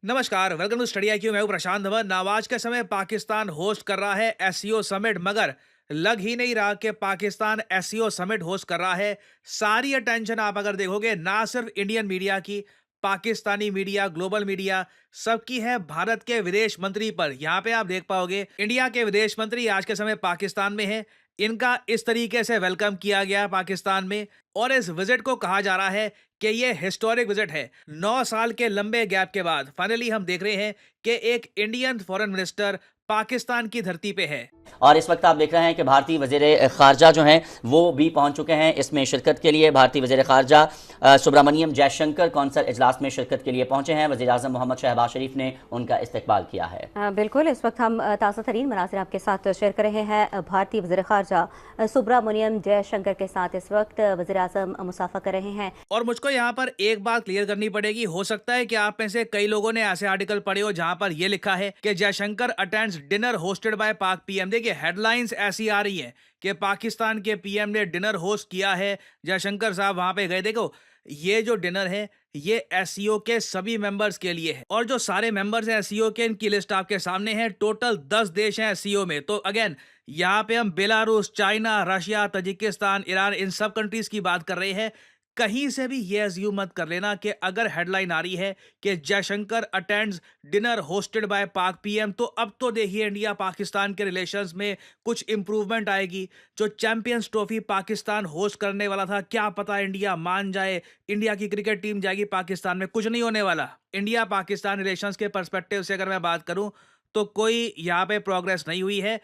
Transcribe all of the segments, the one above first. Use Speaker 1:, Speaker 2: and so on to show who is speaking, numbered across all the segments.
Speaker 1: नमस्कार, welcome to study IQ. मैं हूं प्रशांत धवन। आज के समय पाकिस्तान होस्ट कर रहा है एससीओ समिट, मगर लग ही नहीं रहा कि पाकिस्तान एससीओ समिट होस्ट कर रहा है। सारी अटेंशन आप अगर देखोगे, ना सिर्फ इंडियन मीडिया की, पाकिस्तानी मीडिया, ग्लोबल मीडिया, सबकी है भारत के विदेश मंत्री पर। यहाँ पे आप देख पाओगे इंडिया के विदेश मंत्री आज के समय पाकिस्तान में है। इनका इस तरीके से वेलकम किया गया पाकिस्तान में, और इस विजिट को कहा जा रहा है कि ये हिस्टोरिक विजिट है। 9 साल के लंबे गैप के बाद फाइनली हम देख रहे हैं कि एक इंडियन फॉरेन मिनिस्टर पाकिस्तान की धरती पे है।
Speaker 2: और इस वक्त आप देख रहे हैं कि भारतीय वज़ीर ख़ारजा जो हैं वो भी पहुंच चुके हैं इसमें शिरकत के लिए। भारतीय वज़ीर ख़ारजा सुब्रमण्यम जयशंकर कौंसल इजलास में शिरकत के लिए पहुंचे हैं। वज़ीर आज़म मोहम्मद शहबाज शरीफ ने उनका इस्तकबाल किया है।
Speaker 3: बिल्कुल, इस वक्त हम ताज़ा तरीन मनासिर आपके साथ शेयर कर रहे हैं। भारतीय वज़ीर ख़ारजा सुब्रमण्यम जयशंकर के साथ इस वक्त वज़ीर आज़म मुसाफा कर रहे हैं।
Speaker 1: और मुझको यहाँ पर एक बात क्लियर करनी पड़ेगी। हो सकता है कि आप में से कई लोगों ने ऐसे आर्टिकल पढ़े हो जहां पर यह लिखा है कि Jaishankar attends dinner hosted by पाक पीएम। देखिए, हेडलाइंस ऐसी आ रही है कि पाकिस्तान के पीएम ने डिनर होस्ट किया है, जयशंकर साहब वहां पे गए। देखो, ये जो डिनर है ये एससीओ के सभी मेंबर्स के लिए है, और जो सारे मेंबर्स हैं एससीओ के, इनकी लिस्ट आपके सामने है। टोटल 10 देश हैं एससीओ में। तो अगेन यहाँ पे हम Belarus, China, Russia, Tajikistan, Iran, इन सब कंट्रीज की बात कर रहे हैं। कहीं से भी ये अज्यूम मत कर लेना कि अगर हेडलाइन आ रही है कि Jaishankar attends dinner hosted by पाक पीएम, तो अब तो देखिए इंडिया पाकिस्तान के रिलेशंस में कुछ इंप्रूवमेंट आएगी। जो चैंपियंस ट्रॉफी पाकिस्तान होस्ट करने वाला था, क्या पता इंडिया मान जाए, इंडिया की क्रिकेट टीम जाएगी पाकिस्तान में। कुछ नहीं होने वाला। इंडिया पाकिस्तान रिलेशंस के पर्सपेक्टिव से अगर मैं बात करूं तो कोई यहाँ पे प्रोग्रेस नहीं हुई है।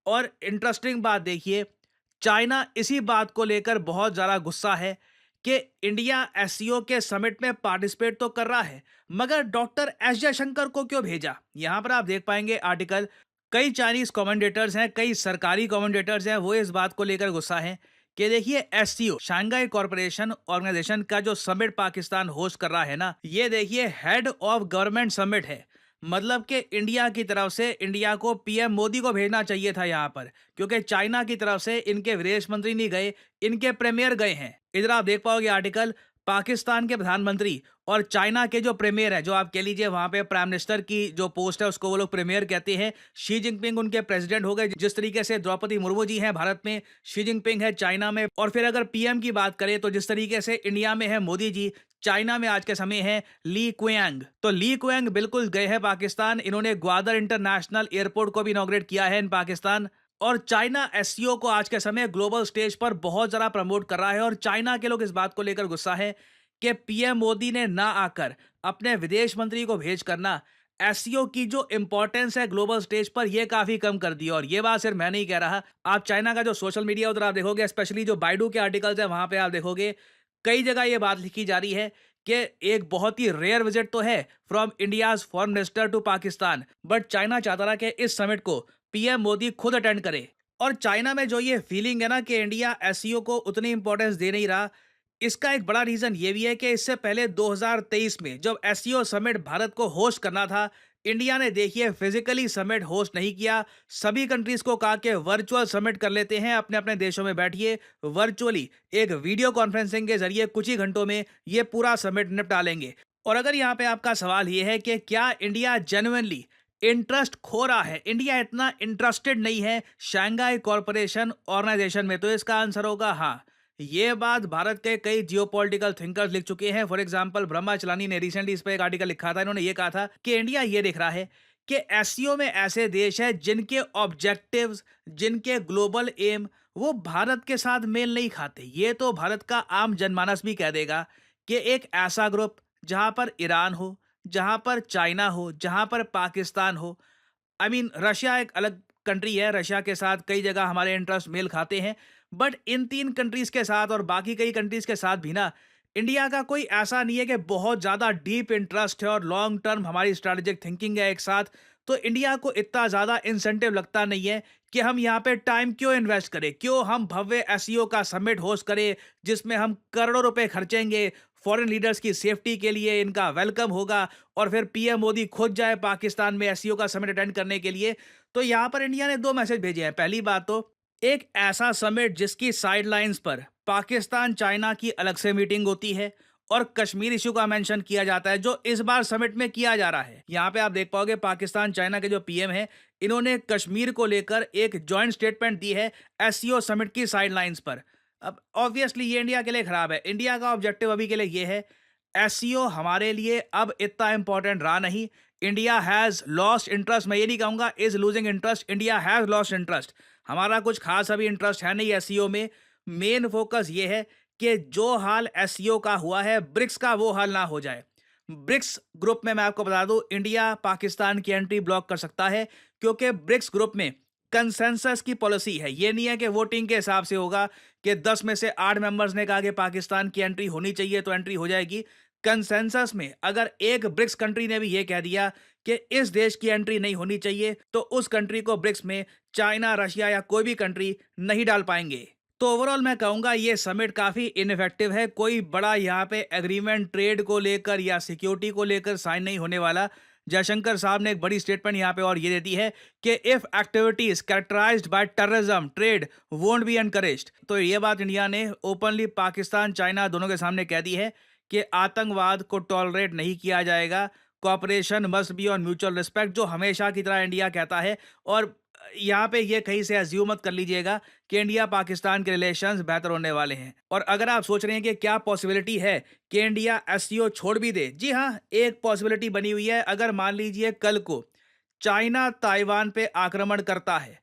Speaker 1: और इंटरेस्टिंग बात देखिए, चाइना इसी बात को लेकर बहुत ज़्यादा गुस्सा है कि इंडिया एससीओ के समिट में पार्टिसिपेट तो कर रहा है, मगर डॉक्टर एस जयशंकर को क्यों भेजा। यहां पर आप देख पाएंगे आर्टिकल, कई चाइनीज कमेंटेटर्स हैं, कई सरकारी कमेंटेटर्स हैं, वो इस बात को लेकर गुस्सा हैं कि देखिए एससीओ, शांघाई कॉरपोरेशन ऑर्गेनाइजेशन का जो समिट पाकिस्तान होस्ट कर रहा है ना, ये देखिए हेड ऑफ गवर्नमेंट समिट है। मतलब कि इंडिया की तरफ से इंडिया को पीएम मोदी को भेजना चाहिए था यहाँ पर, क्योंकि चाइना की तरफ से इनके विदेश मंत्री नहीं गए, इनके प्रीमियर गए हैं। इधर आप देख पाओगे आर्टिकल, पाकिस्तान के प्रधानमंत्री और चाइना के जो प्रीमियर है, जो आप कह लीजिए वहां पे प्राइम मिनिस्टर की जो पोस्ट है उसको वो लोग प्रीमियर कहते हैं। शी जिनपिंग उनके प्रेसिडेंट हो गए। जिस तरीके से द्रौपदी मुर्मू जी हैं भारत में, शी जिनपिंग है चाइना में। और फिर अगर पीएम की बात करें तो जिस तरीके से इंडिया में है मोदी जी, चाइना में आज के समय है ली क्वियांग। तो ली क्वियांग बिल्कुल गए हैं पाकिस्तान। इन्होंने ग्वादर इंटरनेशनल एयरपोर्ट को भी इनॉग्रेट किया है इन पाकिस्तान। और चाइना एससीओ को आज के समय ग्लोबल स्टेज पर बहुत ज्यादा प्रमोट कर रहा है। और चाइना के लोग इस बात को लेकर गुस्सा है कि पीएम मोदी ने ना आकर अपने विदेश मंत्री को भेज करना एससीओ की जो इंपॉर्टेंस है ग्लोबल स्टेज पर, यह काफी कम कर दी। और ये बात सिर्फ मैं नहीं कह रहा, आप चाइना का जो सोशल मीडिया उधर आप देखोगे, स्पेशली जो बाइडू के आर्टिकल्स है वहां पे आप देखोगे कई जगह ये बात लिखी जा रही है कि एक बहुत ही रेयर विजिट तो है from India's foreign minister to Pakistan, but China चाहता रहा कि इस समिट को पीएम मोदी खुद अटेंड करे। और चाइना में जो ये फीलिंग है ना कि इंडिया एससीओ को उतनी इंपॉर्टेंस दे नहीं रहा, इसका एक बड़ा रीजन ये भी है कि इससे पहले 2023 में जब एससीओ समिट भारत को होस्ट करना था, इंडिया ने देखिए फिजिकली समिट होस्ट नहीं किया। सभी कंट्रीज को कहा कि वर्चुअल समिट कर लेते हैं, अपने अपने देशों में बैठिए, वर्चुअली एक वीडियो कॉन्फ्रेंसिंग के जरिए कुछ ही घंटों में ये पूरा समिट निपटा लेंगे। और अगर यहाँ पे आपका सवाल ये है कि क्या इंडिया जेन्युइनली इंटरेस्ट खो रहा है, इंडिया इतना इंटरेस्टेड नहीं है शंघाई कॉरपोरेशन ऑर्गेनाइजेशन में, तो इसका आंसर होगा हाँ। ये बात भारत के कई जियोपॉलिटिकल थिंकर्स लिख चुके हैं। फॉर एग्जांपल ब्रह्मा चलानी ने रिसेंटली इस पर एक आर्टिकल लिखा था। इन्होंने ये कहा था कि इंडिया ये देख रहा है कि एससीओ में ऐसे देश हैं जिनके ऑब्जेक्टिव्स, जिनके ग्लोबल एम वो भारत के साथ मेल नहीं खाते। ये तो भारत का आम जनमानस भी कह देगा कि एक ऐसा ग्रुप जहां पर ईरान हो, जहां पर चाइना हो, जहां पर पाकिस्तान हो, रशिया एक अलग कंट्री है, रशिया के साथ कई जगह हमारे इंटरेस्ट मेल खाते हैं, बट इन 3 कंट्रीज के साथ और बाकी कई कंट्रीज के साथ भी ना, इंडिया का कोई ऐसा नहीं है कि बहुत ज्यादा डीप इंटरेस्ट है और लॉन्ग टर्म हमारी स्ट्रेटेजिक थिंकिंग है एक साथ। तो इंडिया को इतना ज्यादा इंसेंटिव लगता नहीं है कि हम यहाँ पे टाइम क्यों इन्वेस्ट करें, क्यों हम भव्य एसईओ का समिट होस्ट करें जिसमें हम करोड़ों रुपए खर्चेंगे फॉरेन लीडर्स की सेफ्टी के लिए, इनका वेलकम होगा, और फिर पीएम मोदी खुद जाए पाकिस्तान में एससीओ का समिट अटेंड करने के लिए। तो यहाँ पर इंडिया ने 2 मैसेज भेजे हैं। पहली बात तो एक ऐसा समिट जिसकी साइडलाइंस पर पाकिस्तान चाइना की अलग से मीटिंग होती है, और कश्मीर इशू का मेंशन किया जाता है, जो इस बार समिट में किया जा रहा है। यहाँ पे आप देख पाओगे पाकिस्तान चाइना के जो पीएम है, इन्होंने कश्मीर को लेकर एक जॉइंट स्टेटमेंट दी है एससीओ समिट की साइडलाइंस पर। अब ऑब्वियसली ये इंडिया के लिए खराब है। इंडिया का ऑब्जेक्टिव अभी के लिए ये है, एससीओ हमारे लिए अब इतना इंपॉर्टेंट रहा नहीं। इंडिया हैज लॉस्ट इंटरेस्ट, मैं ये नहीं कहूंगा is losing interest, India has lost interest. हमारा कुछ खास अभी इंटरेस्ट है नहीं एससीओ में। मेन फोकस ये है कि जो हाल एससीओ का हुआ है, ब्रिक्स का वो हाल ना हो जाए। ब्रिक्स ग्रुप में मैं आपको बता दूं, इंडिया पाकिस्तान की एंट्री ब्लॉक कर सकता है, क्योंकि ब्रिक्स ग्रुप में कंसेंसस की पॉलिसी है। ये नहीं है कि वोटिंग के हिसाब से होगा कि 10 में से 8 मेंबर्स ने कहा कि पाकिस्तान की एंट्री होनी चाहिए तो एंट्री हो जाएगी। कंसेंसस में अगर एक ब्रिक्स कंट्री ने भी ये कह दिया कि इस देश की एंट्री नहीं होनी चाहिए, तो उस कंट्री को ब्रिक्स में चाइना, रशिया या कोई भी कंट्री नहीं डाल पाएंगे। तो ओवरऑल मैं कहूंगा ये समिट काफी इनइफेक्टिव है। कोई बड़ा यहाँ पे एग्रीमेंट ट्रेड को लेकर या सिक्योरिटी को लेकर साइन नहीं होने वाला। जयशंकर साहब ने एक बड़ी स्टेटमेंट यहाँ पे और ये देती है कि if activities characterised by terrorism trade won't be encouraged. तो ये बात इंडिया ने ओपनली पाकिस्तान चाइना दोनों के सामने कह दी है कि आतंकवाद को टॉलरेट नहीं किया जाएगा, cooperation must be on mutual respect, जो हमेशा की तरह इंडिया कहता है। और यहाँ पे ये कहीं से अज्यूम मत कर लीजिएगा कि इंडिया पाकिस्तान के रिलेशंस बेहतर होने वाले हैं। और अगर आप सोच रहे हैं कि क्या पॉसिबिलिटी है कि इंडिया एससीओ छोड़ भी दे, जी हाँ, एक पॉसिबिलिटी बनी हुई है। अगर मान लीजिए कल को चाइना ताइवान पे आक्रमण करता है,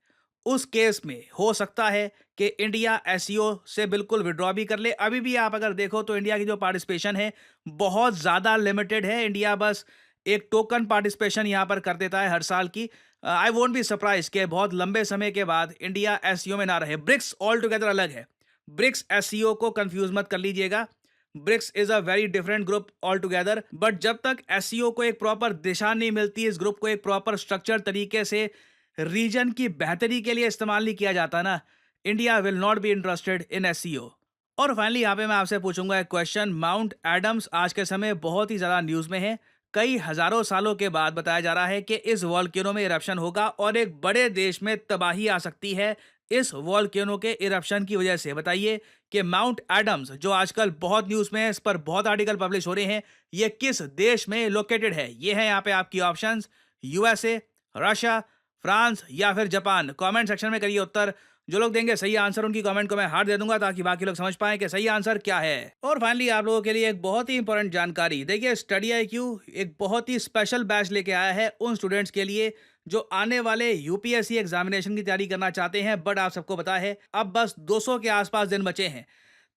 Speaker 1: उस केस में हो सकता है कि इंडिया एससीओ से बिल्कुल विड्रॉ भी कर ले। अभी भी आप अगर देखो तो इंडिया की जो पार्टिसिपेशन है बहुत ज़्यादा लिमिटेड है। इंडिया बस एक टोकन पार्टिसिपेशन यहाँ पर कर देता है हर साल की। आई वोंट बी सरप्राइज कि बहुत लंबे समय के बाद इंडिया एससीओ में ना रहे। ब्रिक्स ऑल टुगेदर अलग है, ब्रिक्स एससीओ को कंफ्यूज मत कर लीजिएगा। BRICS is a very different group all together. But जब तक एससीओ को एक प्रॉपर दिशा नहीं मिलती, इस ग्रुप को एक प्रॉपर स्ट्रक्चर तरीके से रीजन की बेहतरी के लिए इस्तेमाल नहीं किया जाता ना, India will not be interested in SCO. और फाइनली यहाँ पे मैं आपसे पूछूंगा एक क्वेश्चन। माउंट एडम्स आज के समय बहुत ही ज़्यादा न्यूज़ में है। कई हजारों सालों के बाद बताया जा रहा है कि इस वॉल्केनो में इरप्शन होगा और एक बड़े देश में तबाही आ सकती है इस वॉल्केनो के इरप्शन की वजह से। बताइए कि माउंट एडम्स जो आजकल बहुत न्यूज़ में है, इस पर बहुत आर्टिकल पब्लिश हो रहे हैं, ये किस देश में लोकेटेड है? ये है यहाँ पे आपकी ऑप्शंस, यूएसए, रशिया, फ्रांस या फिर जापान। कमेंट सेक्शन में करिए उत्तर। जो लोग देंगे सही आंसर, उनकी कमेंट को मैं हार्ट दे दूंगा ताकि बाकी लोग समझ पाएं कि सही आंसर क्या है। और फाइनली आप लोगों के लिए एक बहुत ही इंपॉर्टेंट जानकारी। देखिए, स्टडी IQ एक बहुत ही स्पेशल बैच लेके आया है उन स्टूडेंट्स के लिए जो आने वाले यूपीएससी एग्जामिनेशन की तैयारी करना चाहते हैं। बट आप सबको पता है अब बस 200 के आसपास दिन बचे हैं।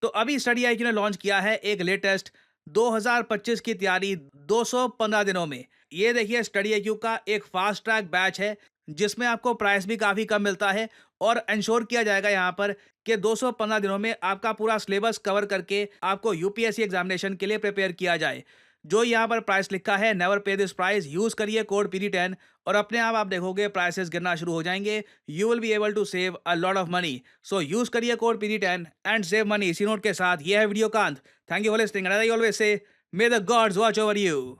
Speaker 1: तो अभी स्टडी IQ ने लॉन्च किया है एक लेटेस्ट 2025 की तैयारी 215 दिनों में। ये देखिए स्टडी IQ का एक फास्ट ट्रैक बैच है जिसमें आपको प्राइस भी काफ़ी कम मिलता है और इंश्योर किया जाएगा यहाँ पर कि 215 दिनों में आपका पूरा सिलेबस कवर करके आपको यूपीएससी एग्जामिनेशन के लिए प्रिपेयर किया जाए। जो यहाँ पर प्राइस लिखा है, नेवर पे दिस प्राइस, यूज़ करिए कोड PD10 और अपने आप देखोगे प्राइसेस गिरना शुरू हो जाएंगे। You will be able to save a lot of money. So use करिए code PD10 and save money. इसी नोट के साथ ये है वीडियो का अंत। Thank you for listening and I always say may the gods watch over you.